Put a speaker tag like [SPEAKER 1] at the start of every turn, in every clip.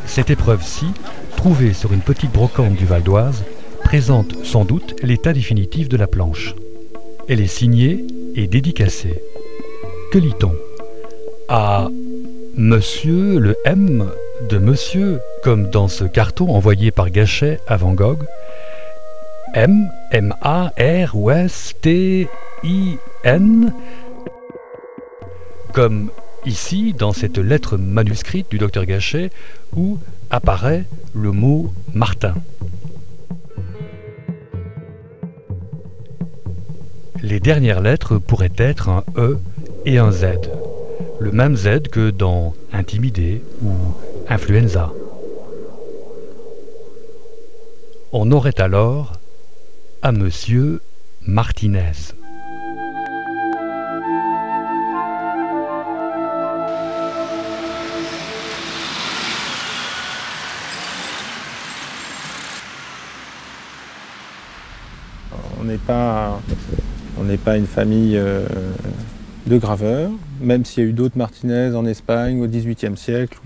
[SPEAKER 1] Cette épreuve-ci, trouvée sur une petite brocante du Val d'Oise, présente sans doute l'état définitif de la planche. Elle est signée et dédicacée. Que lit-on? À Monsieur le M de Monsieur, comme dans ce carton envoyé par Gachet à Van Gogh. M, M-A-R-O-S-T-I-N, comme ici dans cette lettre manuscrite du docteur Gachet où apparaît le mot Martin. Les dernières lettres pourraient être un E et un Z, le même Z que dans Intimidé ou Influenza. On aurait alors à Monsieur Martinez.
[SPEAKER 2] On n'est pas une famille de graveurs, même s'il y a eu d'autres Martinez en Espagne au XVIIIe siècle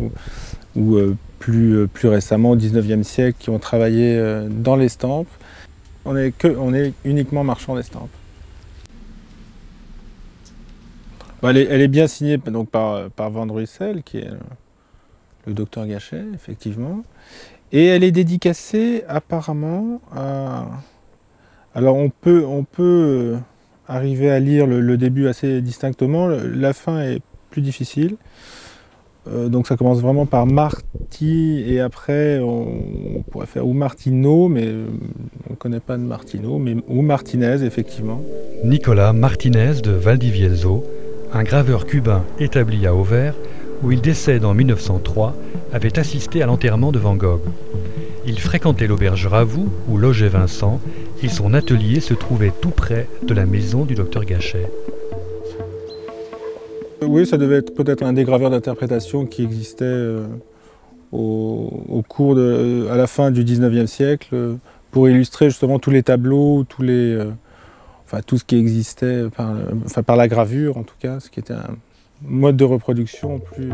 [SPEAKER 2] ou plus récemment au XIXe siècle qui ont travaillé dans l'estampe. On est uniquement marchand d'estampes. Bon, elle est bien signée donc, par Van Druyssel, qui est le docteur Gachet, effectivement. Et elle est dédicacée apparemment à... Alors on peut arriver à lire le début assez distinctement, la fin est plus difficile. Donc ça commence vraiment par Marty et après on pourrait faire ou Martino, mais on ne connaît pas de Martino, ou Martinez effectivement.
[SPEAKER 1] Nicolas Martinez de Valdivielso, un graveur cubain établi à Auvers, où il décède en 1903, avait assisté à l'enterrement de Van Gogh. Il fréquentait l'auberge Ravoux où logeait Vincent et son atelier se trouvait tout près de la maison du docteur Gachet.
[SPEAKER 2] Oui, ça devait être peut-être un des graveurs d'interprétation qui existait au cours à la fin du XIXe siècle pour illustrer justement tous les tableaux, tout ce qui existait par la gravure en tout cas, ce qui était un mode de reproduction plus...